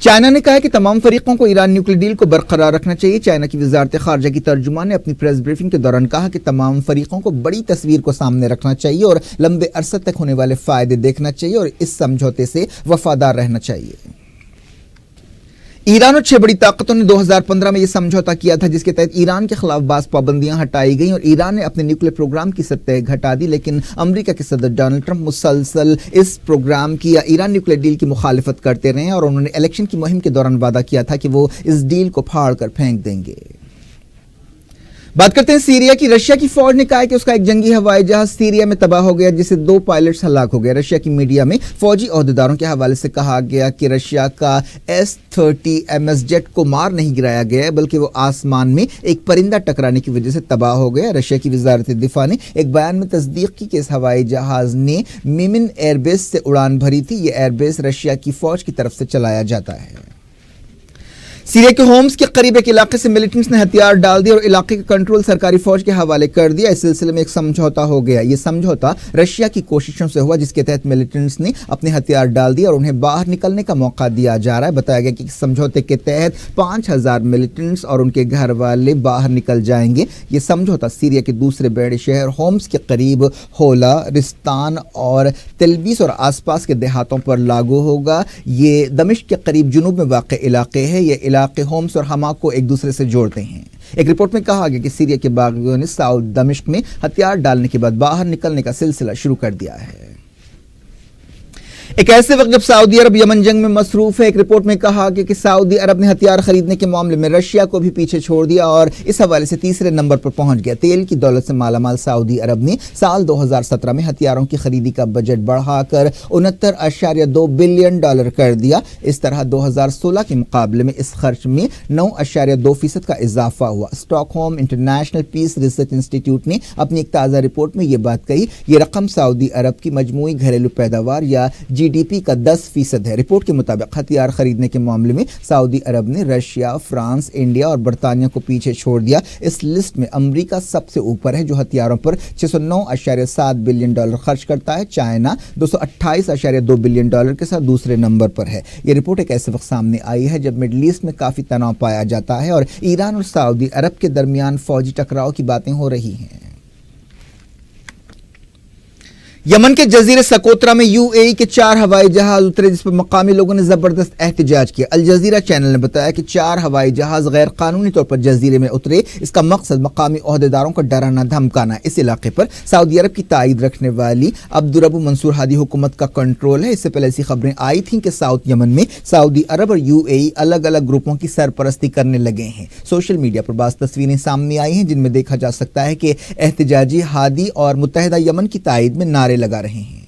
China نے کہا ہے کہ تمام فریقوں کو ایران نیوکلیئر ڈیل کو برقرار رکھنا چاہیے. چائنا کی وزارت خارجہ کی ترجمان نے اپنی پریس بریفنگ کے دوران کہا کہ تمام فریقوں کو بڑی تصویر کو سامنے رکھنا چاہیے اور لمبے عرصے تک ہونے والے فائدے دیکھنا چاہیے اور اس سمجھوتے سے وفادار رہنا چاہیے. ایران اور 6 بڑی طاقتوں نے 2015 میں یہ سمجھوتا کیا تھا جس کے تحت ایران کے خلاف بعض پابندیاں ہٹائی گئیں اور ایران نے اپنے نیوکلیئر پروگرام کی سطح گھٹا دی. لیکن امریکہ کے صدر ڈونلڈ ٹرمپ مسلسل اس پروگرام کی یا ایران نیوکلیئر ڈیل کی مخالفت کرتے رہے اور انہوں نے الیکشن کی مہم کے دوران وعدہ کیا تھا کہ وہ اس ڈیل کو پھاڑ کر پھینک دیں گے. بات کرتے ہیں سیریا کی. رشیا کی فوج نے کہا ہے کہ اس کا ایک جنگی ہوائی جہاز سیریا میں تباہ ہو گیا جس سے 2 پائلٹس ہلاک ہو گئے. رشیا کی میڈیا میں فوجی عہدیداروں کے حوالے سے کہا گیا کہ رشیا کا S-30MS جیٹ کو مار نہیں گرایا گیا بلکہ وہ آسمان میں ایک پرندہ ٹکرانے کی وجہ سے تباہ ہو گیا. رشیا کی وزارت دفاع نے ایک بیان میں تصدیق کی کہ اس ہوائی جہاز نے میمن ایئر بیس سے اڑان بھری تھی. یہ ایئر بیس رشیا کی فوج کی طرف سے چلایا جاتا ہے. سیریا کے ہومس کے قریب ایک علاقے سے ملیٹنٹس نے ہتھیار ڈال دیے اور علاقے کا کنٹرول سرکاری فوج کے حوالے کر دیا. اس سلسلے میں ایک سمجھوتا ہو گیا. یہ سمجھوتا رشیا کی کوششوں سے ہوا جس کے تحت ملیٹنٹس نے اپنے ہتھیار ڈال دیے اور انہیں باہر نکلنے کا موقع دیا جا رہا ہے. بتایا گیا کہ اس سمجھوتے کے تحت 5000 ملیٹنٹس اور ان کے گھر والے باہر نکل جائیں گے. یہ سمجھوتا سیریا کے دوسرے بڑے شہر ہومس کے قریب ہولا، رستان اور تلبیس اور آس پاس کے دیہاتوں پر لاگو ہوگا. یہ دمشق کے قریب جنوب میں واقع علاقے ہیں. یہ علاقے ہومس اور حما کو ایک دوسرے سے جوڑتے ہیں. ایک رپورٹ میں کہا گیا کہ سیریا کے باغیوں نے ساؤتھ دمشق میں ہتھیار ڈالنے کے بعد باہر نکلنے کا سلسلہ شروع کر دیا ہے. ایک ایسے وقت جب سعودی عرب یمن جنگ میں مصروف ہے. ایک رپورٹ میں کہا گیا کہ سعودی عرب نے ہتھیار خریدنے کے معاملے میں رشیا کو بھی پیچھے چھوڑ دیا اور اس حوالے سے تیسرے نمبر پر پہنچ گیا. تیل کی دولت سے مالا مال سعودی عرب نے سال 2017 میں ہتھیاروں کی خریدی کا بجٹ بڑھا کر $69.2 بلین کر دیا. اس طرح 2016 کے مقابلے میں اس خرچ میں 9.2% کا اضافہ ہوا. Stock home international peace research institute نے اپنی ایک تازہ رپورٹ میں یہ بات کہی. یہ رقم سعودی عرب کی مجموعی گھریلو پیداوار یا GDP کا 10% ہے. رپورٹ کے مطابق ہتھیار خریدنے کے معاملے میں سعودی عرب نے رشیا، فرانس، انڈیا اور برطانیہ کو پیچھے چھوڑ دیا. اس لسٹ میں امریکہ سب سے اوپر ہے جو ہتھیاروں پر $609.7 بلین خرچ کرتا ہے. چائنا $228.2 بلین کے ساتھ دوسرے نمبر پر ہے. یہ رپورٹ ایک ایسے وقت سامنے آئی ہے جب مڈل ایسٹ میں کافی تناؤ پایا جاتا ہے اور ایران اور سعودی عرب کے درمیان فوجی ٹکراؤ کی باتیں ہو رہی ہیں. یمن کے جزیرے سکوترا میں UAE کے 4 ہوائی جہاز اترے جس پر مقامی لوگوں نے زبردست احتجاج کیا. الجزیرہ چینل نے بتایا کہ 4 ہوائی جہاز غیر قانونی طور پر جزیرے میں اترے. اس کا مقصد مقامی عہدیداروں کو ڈرانا دھمکانا ہے. اس علاقے پر سعودی عرب کی تائید رکھنے والی عبدالرب منصور ہادی حکومت کا کنٹرول ہے. اس سے پہلے ایسی خبریں آئی تھیں کہ ساؤتھ یمن میں سعودی عرب اور UAE الگ الگ گروپوں کی سرپرستی کرنے لگے ہیں. سوشل میڈیا پر بعض تصویریں سامنے آئی ہیں جن میں دیکھا جا سکتا ہے کہ احتجاجی ہادی اور متحدہ یمن کی تائید میں نعرے لگا رہے ہیں.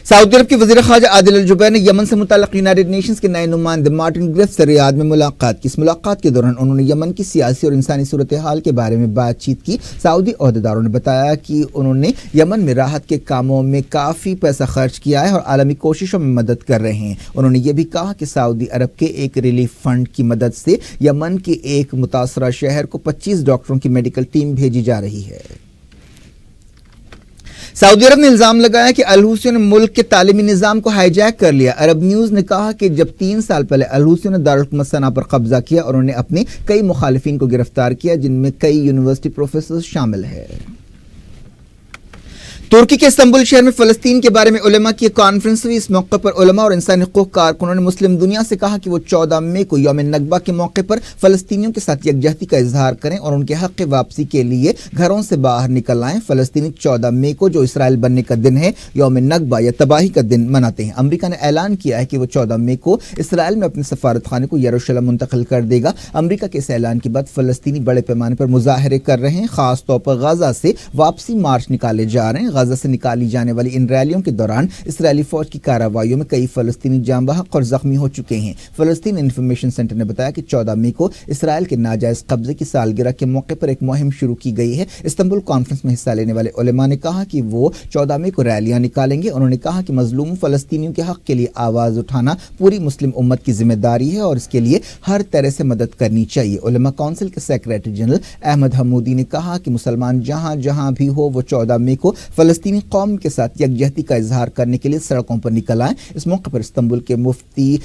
سعودی عرب کے وزیر خارجہ عادل الجبیر نے یمن سے متعلق یونائیٹڈ نیشنز کے نئے نمائندے مارٹن گریف سے ریاض میں ملاقات کی. اس ملاقات کے دوران انہوں نے یمن کی سیاسی اور انسانی صورتحال کے بارے میں بات چیت کی. سعودی عہدیداروں نے بتایا کہ انہوں نے یمن میں راحت کے کاموں میں کافی پیسہ خرچ کیا ہے اور عالمی کوششوں میں مدد کر رہے ہیں. انہوں نے یہ بھی کہا کہ سعودی عرب کے ایک ریلیف فنڈ کی مدد سے یمن کے ایک متاثرہ شہر کو 25 ڈاکٹروں کی میڈیکل ٹیم بھیجی جا رہی ہے. سعودی عرب نے الزام لگایا کہ الحوثیوں نے ملک کے تعلیمی نظام کو ہائی جیک کر لیا. عرب نیوز نے کہا کہ جب 3 سال پہلے الحوثیوں نے دارالحکومت صنعاء پر قبضہ کیا اور انہوں نے اپنے کئی مخالفین کو گرفتار کیا جن میں کئی یونیورسٹی پروفیسرز شامل ہیں. ترکی کے استنبول شہر میں فلسطین کے بارے میں علماء کی ایک کانفرنس ہوئی. اس موقع پر علماء اور انسانی حقوق کارکنوں نے مسلم دنیا سے کہا کہ وہ 14 مئی کو یوم نکبہ کے موقع پر فلسطینیوں کے ساتھ یکجہتی کا اظہار کریں اور ان کے حق واپسی کے لیے گھروں سے باہر نکل آئیں. فلسطینی 14 مئی کو جو اسرائیل بننے کا دن ہے یوم نکبہ یا تباہی کا دن مناتے ہیں. امریکہ نے اعلان کیا ہے کہ وہ 14 مئی کو اسرائیل میں اپنے سفارت خانے کو یروشلم منتقل کر دے گا. امریکہ کے اس اعلان کے بعد فلسطینی بڑے پیمانے پر مظاہرے کر رہے ہیں. خاص طور پر غزہ سے واپسی مارچ نکالے جا رہے ہیں. غزہ سے نکالی جانے والی ان ریلیوں کے دوران اسرائیلی فوج کی کارروائیوں میں کئی فلسطینی جاں بحق اور زخمی ہو چکے ہیں. فلسطین انفارمیشن سینٹر نے بتایا کہ 14 مئی کو اسرائیل کے ناجائز قبضے کی سالگرہ کے موقع پر ایک مہم شروع کی گئی ہے. استنبول کانفرنس میں حصہ لینے والے علماء نے کہا کہ وہ 14 مئی کو ریلیاں نکالیں گے. انہوں نے کہا کہ مظلوم فلسطینیوں کے حق کے لیے آواز اٹھانا پوری مسلم امت کی ذمہ داری ہے اور اس کے لیے ہر طرح سے مدد کرنی چاہیے. علماء کونسل کے سیکریٹری جنرل احمد حمودی نے کہا کہ مسلمان جہاں جہاں بھی ہو وہ 14 مئی کو فلسطینی قوم کے ساتھ یکجہتی کا اظہار کرنے کے لیے سڑکوں پر نکل آئیں۔ اس موقع پر استنبول کے مفتی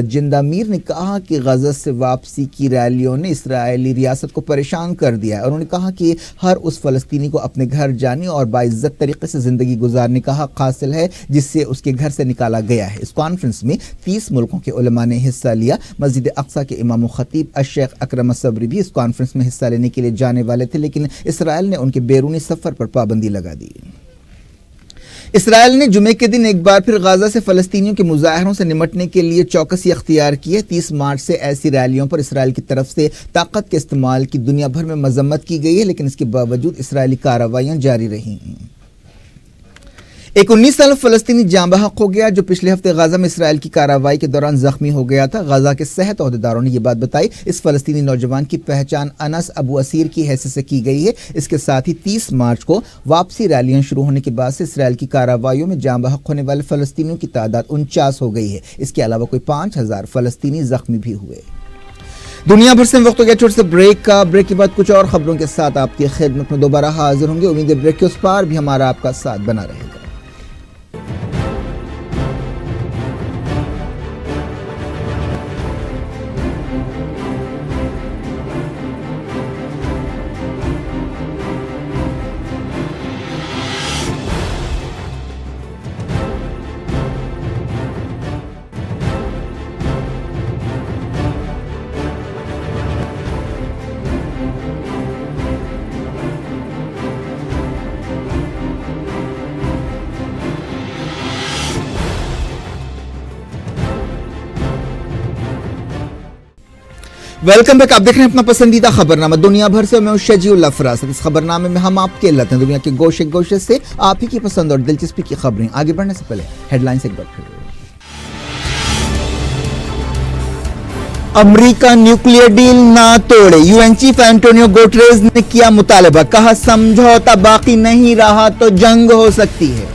جندہ میر نے کہا کہ غزہ سے واپسی کی ریلیوں نے اسرائیلی ریاست کو پریشان کر دیا ہے، اور انہوں نے کہا کہ ہر اس فلسطینی کو اپنے گھر جانے اور باعزت طریقے سے زندگی گزارنے کا حق حاصل ہے جس سے اس کے گھر سے نکالا گیا ہے۔ اس کانفرنس میں 30 ملکوں کے علماء نے حصہ لیا۔ مسجد اقصی کے امام و خطیب الشیخ اکرم الصبری بھی اس کانفرنس میں حصہ لینے کے لیے جانے والے تھے، لیکن اسرائیل نے ان کے بیرونی سفر پر پابندی لگا دی۔ اسرائیل نے جمعے کے دن ایک بار پھر غزہ سے فلسطینیوں کے مظاہروں سے نمٹنے کے لیے چوکسی اختیار کی ہے۔ 30 مارچ سے ایسی ریلیوں پر اسرائیل کی طرف سے طاقت کے استعمال کی دنیا بھر میں مذمت کی گئی ہے، لیکن اس کے باوجود اسرائیلی کارروائیاں جاری رہی ہیں۔ ایک 19 سالہ فلسطینی جاں بحق ہو گیا جو پچھلے ہفتے غزہ میں اسرائیل کی کارروائی کے دوران زخمی ہو گیا تھا۔ غزہ کے صحت عہدیداروں نے یہ بات بتائی۔ اس فلسطینی نوجوان کی پہچان انس ابو اسیر کی حیثیت سے کی گئی ہے۔ اس کے ساتھ ہی 30 مارچ کو واپسی ریلیاں شروع ہونے کے بعد سے اسرائیل کی کارروائیوں میں جاں بحق ہونے والے فلسطینیوں کی تعداد 49 ہو گئی ہے۔ اس کے علاوہ کوئی 5000 فلسطینی زخمی بھی ہوئے۔ دنیا بھر سے وقت ہو گیا چھوٹے سے بریک کا۔ بریک کے بعد کچھ اور خبروں کے ساتھ آپ کی خدمت میں دوبارہ حاضر ہوں گے۔ امید ہے بریک کے اس پار بھی ہمارا آپ کا ساتھ بنا رہے گا۔ Welcome back. آپ دیکھ رہے ہیں اپنا پسندیدہ خبرنامہ دنیا بھر سے، میں ہوں شجیع اللہ فراست۔ اس خبرنامے میں ہم آپ کے لاتے ہیں دنیا کے گوشے گوشے سے آپ ہی کی پسند اور دلچسپی کی خبریں۔ آگے بڑھنے سے پہلے ہیڈ لائنز ایک بار پھر۔ امریکہ نیوکلیئر ڈیل نہ توڑے، UN چیف اینٹونیو گوٹریز نے کیا مطالبہ، کہا سمجھوتا باقی نہیں رہا تو جنگ ہو سکتی ہے۔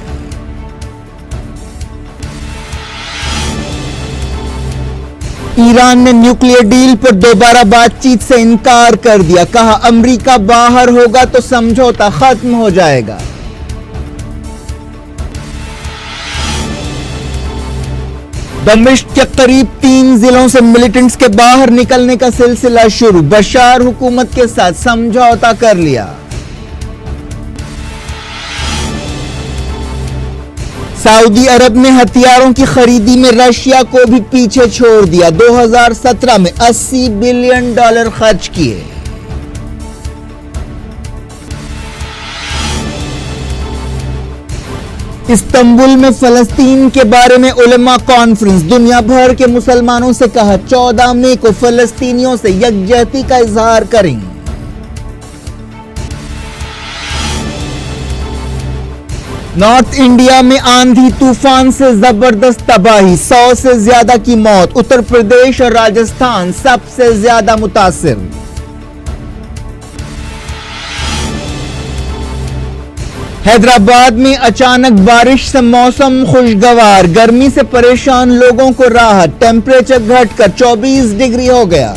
ایران نے نیوکلیئر ڈیل پر دوبارہ بات چیت سے انکار کر دیا، کہا امریکہ باہر ہوگا تو سمجھوتا ختم ہو جائے گا۔ دمشق کے قریب 3 ضلعوں سے ملیٹنٹس کے باہر نکلنے کا سلسلہ شروع، بشار حکومت کے ساتھ سمجھوتا کر لیا۔ سعودی عرب نے ہتھیاروں کی خریدی میں رشیا کو بھی پیچھے چھوڑ دیا، 2017 میں $80 بلین خرچ کیے۔ استنبول میں فلسطین کے بارے میں علماء کانفرنس، دنیا بھر کے مسلمانوں سے کہا 14 مئی کو فلسطینیوں سے یکجہتی کا اظہار کریں۔ نارتھ انڈیا میں آندھی طوفان سے زبردست تباہی، 100 سے زیادہ کی موت، اتر پردیش اور راجستھان سب سے زیادہ متاثر۔ حیدرآباد میں اچانک بارش سے موسم خوشگوار، گرمی سے پریشان لوگوں کو راحت، ٹیمپریچر گھٹ کر 24 ڈگری ہو گیا۔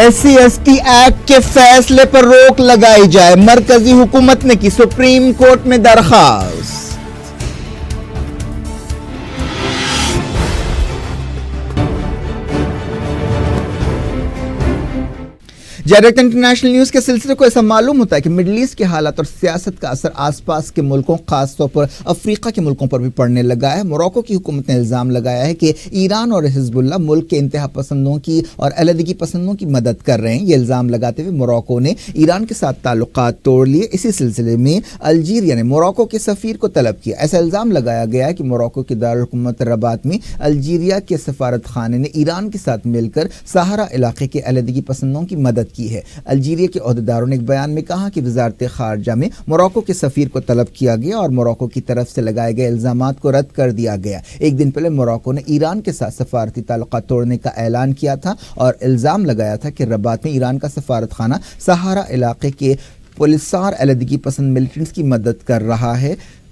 SC/ST ایکٹ کے فیصلے پر روک لگائی جائے، مرکزی حکومت نے کی سپریم کورٹ میں درخواست۔ ڈائریکٹ انٹرنیشنل نیوز کے سلسلے کو ایسا معلوم ہوتا ہے کہ مڈل ایسٹ کے حالات اور سیاست کا اثر آس پاس کے ملکوں، خاص طور پر افریقہ کے ملکوں پر بھی پڑنے لگا ہے۔ موروکو کی حکومت نے الزام لگایا ہے کہ ایران اور حزب اللہ ملک کے انتہا پسندوں کی اور علیحدگی پسندوں کی مدد کر رہے ہیں۔ یہ الزام لگاتے ہوئے موروکو نے ایران کے ساتھ تعلقات توڑ لیے۔ اسی سلسلے میں الجیریا نے موروکو کے سفیر کو طلب کیا۔ ایسا الزام لگایا گیا ہے کہ موروکو کے دارالحکومت رباط میں الجیریا کے سفارت خانے نے ایران کے ساتھ مل کر سہارا علاقے کے علیحدگی پسندوں کی مدد کی ہے۔ الجیریا کے عہدیداروں نے ایک بیان میں کہا کہ وزارت خارجہ میں موروکو کے سفیر کو طلب کیا گیا اور موروکو کی طرف سے لگائے گئے الزامات کو رد کر دیا گیا۔ ایک دن پہلے موروکو نے ایران کے ساتھ سفارتی تعلقات توڑنے کا اعلان کیا تھا اور الزام لگایا تھا کہ رباط میں ایران کا سفارت خانہ سہارا علاقے کے پولیسار علیحدگی پسند ملیٹنٹس کی مدد کر رہا ہے۔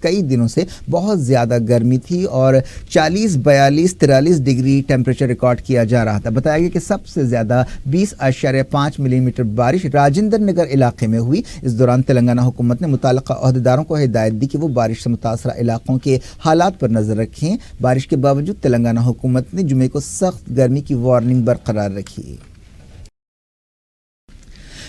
کئی دنوں سے بہت زیادہ گرمی تھی اور 40، 42، 43 ڈگری ٹیمپریچر ریکارڈ کیا جا رہا تھا۔ بتایا گیا کہ سب سے زیادہ 20.5 ملی میٹر بارش راجندر نگر علاقے میں ہوئی۔ اس دوران تلنگانہ حکومت نے متعلقہ عہدیداروں کو ہدایت دی کہ وہ بارش سے متاثرہ علاقوں کے حالات پر نظر رکھیں۔ بارش کے باوجود تلنگانہ حکومت نے جمعے کو سخت گرمی کی وارننگ برقرار رکھی۔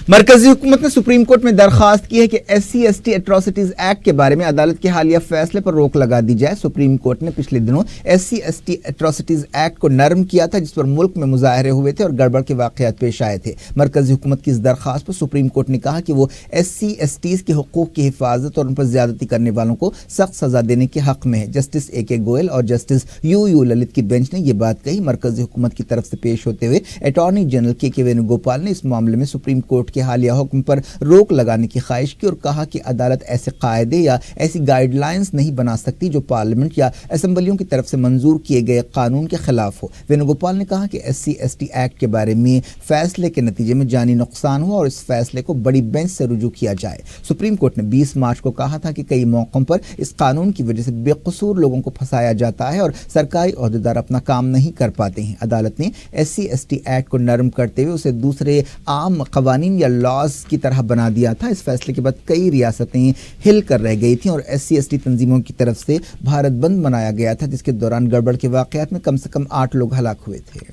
مرکزی حکومت نے سپریم کورٹ میں درخواست کی ہے کہ SC/ST ایٹراسٹیز ایکٹ کے بارے میں عدالت کے حالیہ فیصلے پر روک لگا دی جائے۔ سپریم کورٹ نے پچھلے دنوں SC/ST ایٹراسٹیز ایکٹ کو نرم کیا تھا، جس پر ملک میں مظاہرے ہوئے تھے اور گڑبڑ کے واقعات پیش آئے تھے۔ مرکزی حکومت کی اس درخواست پر سپریم کورٹ نے کہا کہ وہ SC/STs کے حقوق کی حفاظت اور ان پر زیادتی کرنے والوں کو سخت سزا دینے کے حق میں ہے۔ جسٹس AK گوئل اور جسٹس U للت کی بینچ نے یہ بات کہی۔ مرکزی حکومت کی طرف سے پیش ہوتے ہوئے اٹارنی جنرل KK وینوگوپال نے اس معاملے میں سپریم کورٹ کے حالیہ حکم پر روک لگانے کی خواہش کی اور کہا کہ عدالت ایسے قاعدے یا ایسی گائیڈ لائنز نہیں بنا سکتی جو پارلیمنٹ یا اسمبلیوں کی طرف سے منظور کیے گئے قانون کے خلاف ہو۔ وینوگوپال نے کہا کہ SC/ST ایکٹ کے بارے میں فیصلے کے نتیجے میں جانی نقصان ہوا اور اس فیصلے کو بڑی بینچ سے رجوع کیا جائے۔ سپریم کورٹ نے 20 مارچ کو کہا تھا کہ کئی موقعوں پر اس قانون کی وجہ سے بے قصور لوگوں کو پھنسایا جاتا ہے اور سرکاری عہدیدار اپنا کام نہیں کر پاتے ہیں۔ عدالت نے SC/ST ایکٹ کو نرم کرتے ہوئے اسے دوسرے عام قوانین یا لاز کی طرح بنا دیا تھا۔ اس فیصلے کے بعد کئی ریاستیں ہل کر رہ گئی تھیں اور SC/ST تنظیموں کی طرف سے بھارت بند منایا گیا تھا، جس کے دوران گڑبڑ کے واقعات میں کم سے کم 8 لوگ ہلاک ہوئے تھے۔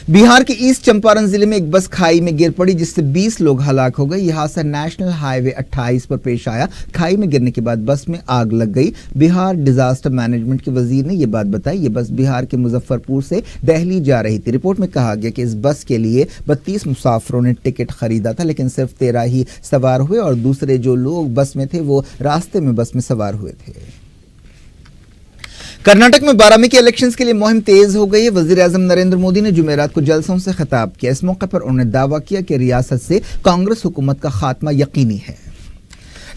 بہار کے ایسٹ چمپارن ضلع میں ایک بس کھائی میں گر پڑی جس سے 20 لوگ ہلاک ہو گئے۔ یہ حادثہ نیشنل ہائی وے 28 پر پیش آیا۔ کھائی میں گرنے کے بعد بس میں آگ لگ گئی۔ بہار ڈیزاسٹر مینجمنٹ کے وزیر نے یہ بات بتائی۔ یہ بس بہار کے مظفر پور سے دہلی جا رہی تھی۔ رپورٹ میں کہا گیا کہ اس بس کے لیے 32 مسافروں نے ٹکٹ خریدا تھا، لیکن صرف 13 ہی سوار ہوئے اور دوسرے جو لوگ بس میں تھے وہ راستے میں بس میں سوار ہوئے تھے۔ کرناٹک میں 12 کے الیکشنز کے لیے مہم تیز ہو گئی ہے۔ وزیر اعظم نریندر مودی نے جمعرات کو جلسوں سے خطاب کیا۔ اس موقع پر انہوں نے دعویٰ کیا کہ ریاست سے کانگریس حکومت کا خاتمہ یقینی ہے۔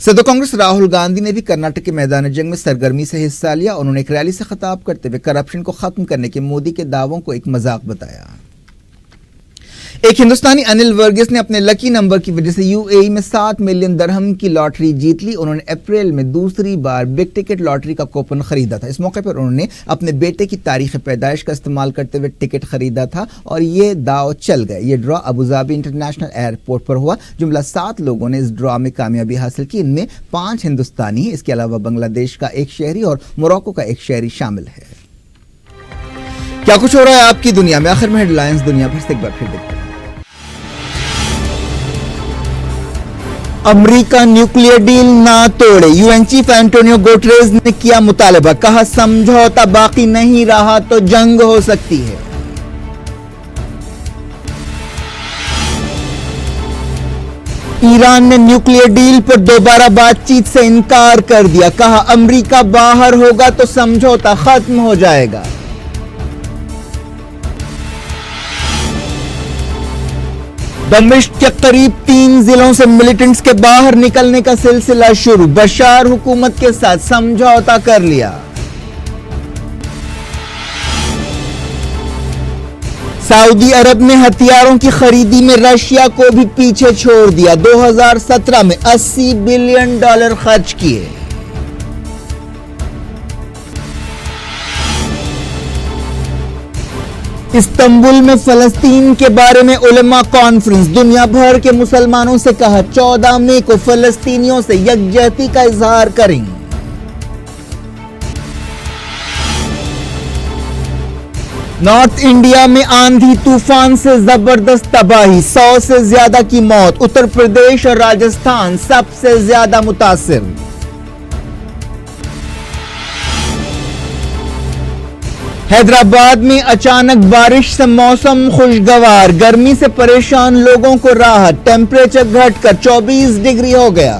صدر کانگریس راہل گاندھی نے بھی کرناٹک کے میدان جنگ میں سرگرمی سے حصہ لیا۔ انہوں نے ایک ریلی سے خطاب کرتے ہوئے کرپشن کو ختم کرنے کے مودی کے دعووں کو ایک مذاق بتایا۔ ایک ہندوستانی انل ورگیس نے اپنے لکی نمبر کی وجہ سے UAE میں 7 ملین درہم کی لاٹری جیت لی۔ انہوں نے اپریل میں دوسری بار بگ ٹکٹ لاٹری کا کوپن خریدا تھا۔ اس موقع پر انہوں نے اپنے بیٹے کی تاریخ پیدائش کا استعمال کرتے ہوئے ٹکٹ خریدا تھا اور یہ داؤ چل گئے۔ یہ ڈرا ابوظہبی انٹرنیشنل ایئرپورٹ پر ہوا۔ جملہ 7 لوگوں نے اس ڈرا میں کامیابی حاصل کی۔ ان میں 5 ہندوستانی ہیں۔ اس کے علاوہ بنگلہ دیش کا ایک شہری اور موراکو کا ایک شہری شامل ہے۔ کیا کچھ ہو رہا ہے آپ کی دنیا میں؟ آخر میں ہیڈ لائنز دنیا بھر سے ایک بار پھر دیکھتے ہیں۔ امریکہ نیوکلیئر ڈیل نہ توڑے، UN چیف اینٹونیو گوٹریز نے کیا مطالبہ، کہا سمجھوتا باقی نہیں رہا تو جنگ ہو سکتی ہے۔ ایران نے نیوکلیئر ڈیل پر دوبارہ بات چیت سے انکار کر دیا، کہا امریکہ باہر ہوگا تو سمجھوتا ختم ہو جائے گا۔ دمشق کے قریب 3 ضلعوں سے ملیٹنٹس کے باہر نکلنے کا سلسلہ شروع، بشار حکومت کے ساتھ سمجھوتا کر لیا۔ سعودی عرب نے ہتھیاروں کی خریدی میں رشیا کو بھی پیچھے چھوڑ دیا، 2017 میں $80 بلین خرچ کیے۔ استنبول میں فلسطین کے بارے میں علماء کانفرنس، دنیا بھر کے مسلمانوں سے کہا 14 مئی کو فلسطینیوں سے یکجہتی کا اظہار کریں۔ نارتھ انڈیا میں آندھی طوفان سے زبردست تباہی، 100 سے زیادہ کی موت، اتر پردیش اور راجستھان سب سے زیادہ متاثر۔ حیدرآباد میں اچانک بارش سے موسم خوشگوار، گرمی سے پریشان لوگوں کو راحت، ٹیمپریچر گھٹ کر 24 ڈگری ہو گیا۔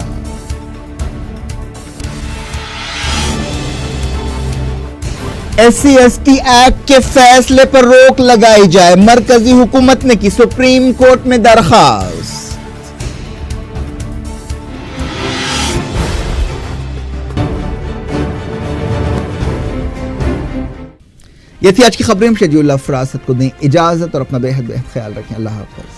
SC/ST ایکٹ کے فیصلے پر روک لگائی جائے، مرکزی حکومت نے کی سپریم کورٹ میں درخواست۔ یہ تھی آج کی خبریں۔ شیڈیول فراست کو دیں اجازت اور اپنا بے حد خیال رکھیں۔ اللہ حافظ۔